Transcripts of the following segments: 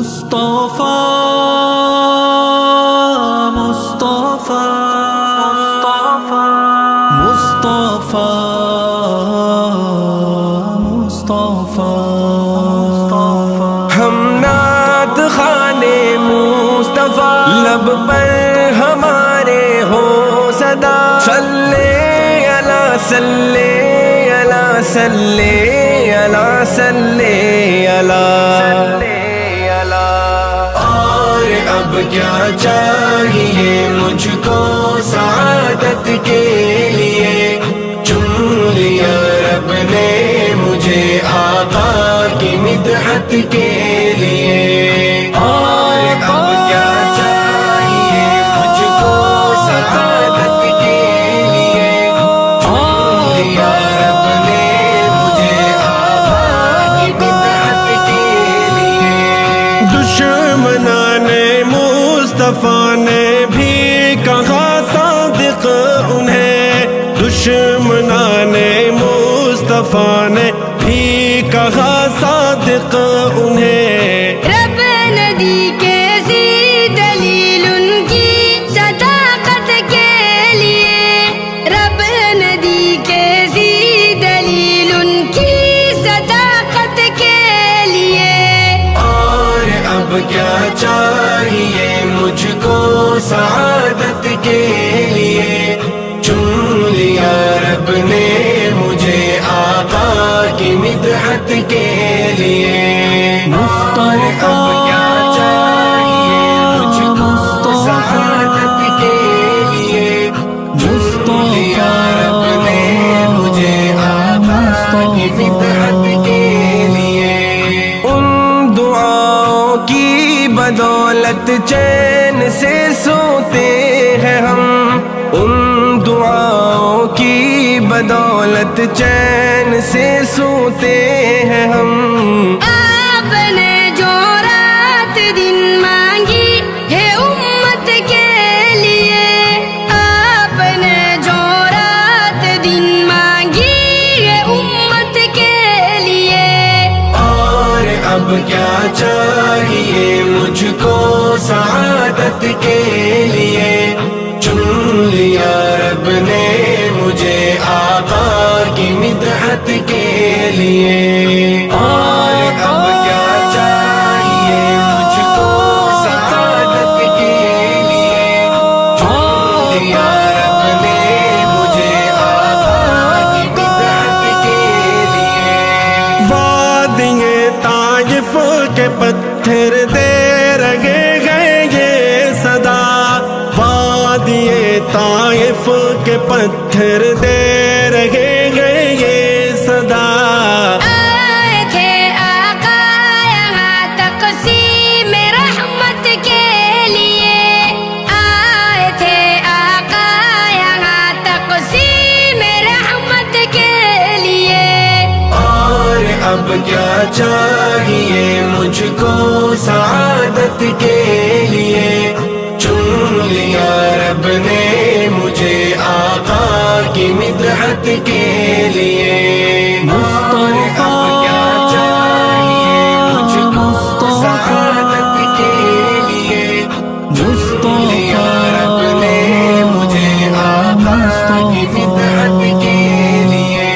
مصطفیٰ مصطفیٰ مصطفیٰ مصطفیٰ ہم نعت خانے مصطفیٰ لب پر ہمارے ہو صدا صلی علی صلی علی صلی علی صلی علی اور اب کیا چاہیے مجھ کو سعادت کے لیے چن لیا رب نے مجھے آقا کی مدحت کے لیے اور اب کیا چاہیے مجھ کو سعادت کے لیے چن لیا رب نے مجھے آقا کی مدحت کے لیے دشمنان مصطفیٰ نے بھی کہا صادق انہیں دشمنان مصطفیٰ نے بھی کہا صادق انہیں رب ندی کے ذی دلیل ان کی صداقت کے لیے رب ندی کے ذی دلیل ان کی صداقت کے لیے اور اب کیا چاہیے مجھ کو سعادت کے لیے چن لیا رب نے مجھے آقا کی مدحت کے لیے اور اب کیا چاہیے مجھ کو سعادت کے لیے چن لیا رب نے مجھے آقا کی مدحت کے لیے ان دعاؤں کی بدولت چین سے سوتے ہیں ہم ان دعاؤں کی بدولت چین سے سوتے ہیں ہم آپ نے جو رات دن مانگی ہے امت کے لیے آپ نے جو رات دن مانگی ہے امت کے لیے اور اب کیا چاہیے مجھ کو سعادت کے لیے چن لیا رب نے مجھے آقا کی مدحت کے لیے اور اب کیا چاہیے مجھ کو سعادت کے لیے چن لیا رب نے مجھے آقا کی مدحت کے لیے وادی طائف کے پتھر دے رہے ہیں یہ صدا وادی طائف کے پتھر دے رہے ہیں یہ صدا آئے تھے آقا یہاں تقسیم رحمت کے لیے آئے تھے آقا یہاں تقسیم رحمت کے لیے اور اب کیا چاہیے مجھ کو سعادت کے لیے چن لیا رب نے مجھے آقا کی مدحت کے لیے اور اب کیا چاہیے مجھ کو سعادت کے لیے چن لیا رب نے مجھے آقا کی مدحت کے لیے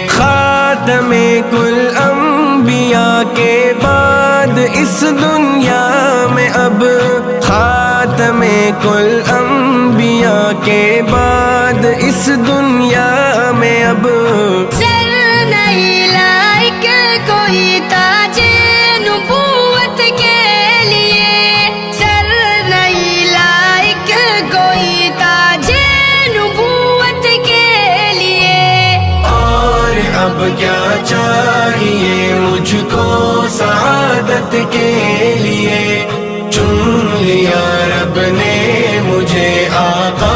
خاتم کل انبیاء کے بعد اس دنیا میں اب خاتم کل انبیاء کے بعد اس دنیا میں اب سر نہیں لائق کوئی تاج نبوت کے لیے سر نہیں لائق کوئی تاج نبوت کے لیے اور اب کیا چاہیے مجھ کو سعادت کے لیے چن لیا رب نے مجھے آقا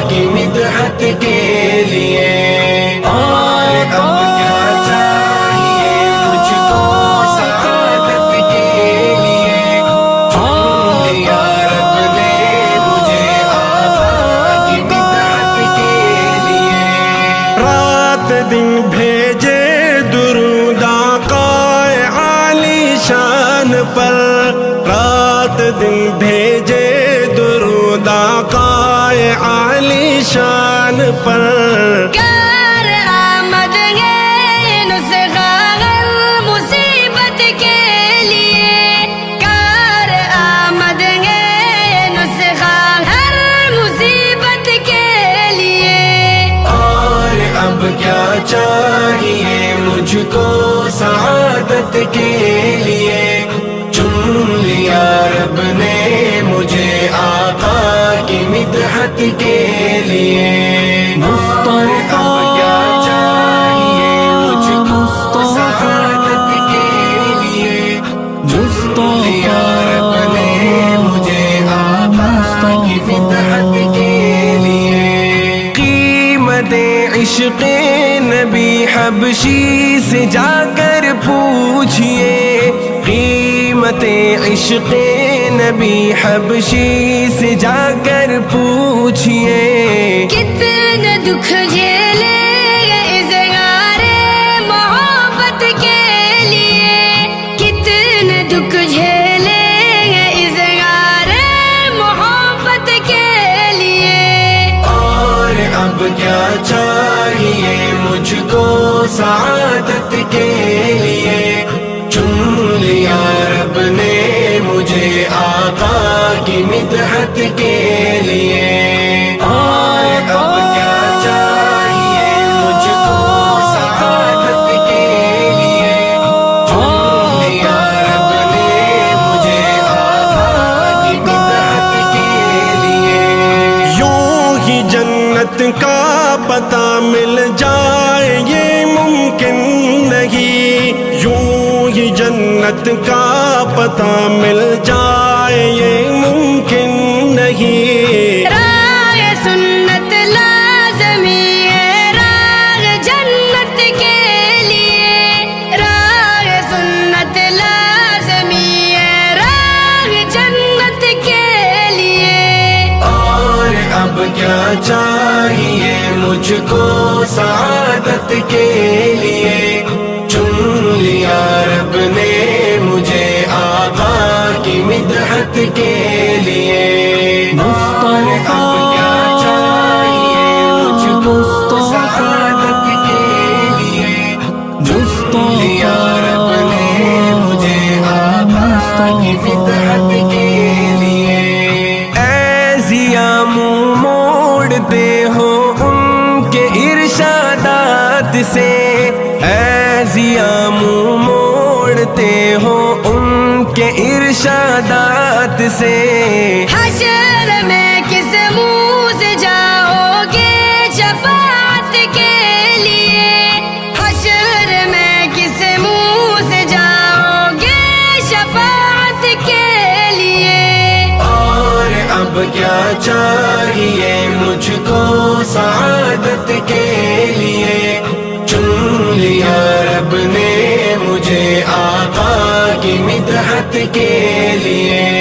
کی مدحت کے لیے اور اب کیا چاہیے مجھ کو سعادت کے لیے چن لیا رب نے مجھے آقا کی مدحت کے لیے رات دن بھیجے درود آقا عالی شان پر دن بھیجے درود آقائے عالی شان پر، کار آمد ہے نسخہ ہر مصیبت کے لیے، کار آمد ہے نسخہ ہر مصیبت کے لیے۔ اور اب کیا چاہیے مجھ کو سعادت کے لیے، چن لیا رب نے مجھے آقا کی مدحت کے لیے۔ اور اب کیا چاہیے مجھ کو سعادت کے لیے، چن لیا رب نے مجھے آقا کی مدحت کے لیے۔ قیمت عشق نبی حبشی سے جا کر پوچھئے، قیمت عشق نبی حبشی سے جا کر پوچھئے، کتنے دکھ جھیلے اظہار محبت کے لیے، کتنے دکھ جھیلے اظہار محبت کے لیے۔ اور اب کیا چاہیے مجھ کو سعادت کے لیے، چن لیا رب نے مجھے آقا کی مدحت کے لیے۔ اور اب کیا چاہیے مجھ کو سعادت کے لیے، چن لیا رب نے مجھے آقا کی مدحت کے لیے۔ یوں ہی جنت کا پتہ مل جائے یہ ممکن نہیں، یوں ہی جنت کا پتہ مل جائے یہ ممکن نہیں۔ راہ سنت لازمی ہے راہ جنت کے لیے، راہ سنت لازمی ہے راہ جنت کے لیے۔ اور اب کیا چاہیے مجھ کو سعادت کے لیے، چن لیا رب نے مجھے آقا کی مدحت کے لیے۔ اور اب کیا چاہیے مجھ کو سعادت کے لیے، چن لیا رب نے مجھے آقا کی مدحت کے لیے۔ اے ضیا منہ موڑتے ہو ان کے ارشادات سے، اے ضیا منہ موڑتے ہو ان کے ارشادات سے، حشر میں کس منہ سے جاؤ گے شفاعت کے لیے، حشر میں کس منہ سے جاؤ گے شفاعت کے لیے۔ اور اب کیا چاہیے مجھ کو سعادت کے لیے، چن لیا رب نے مجھے آقا کی مدحت کے لیے۔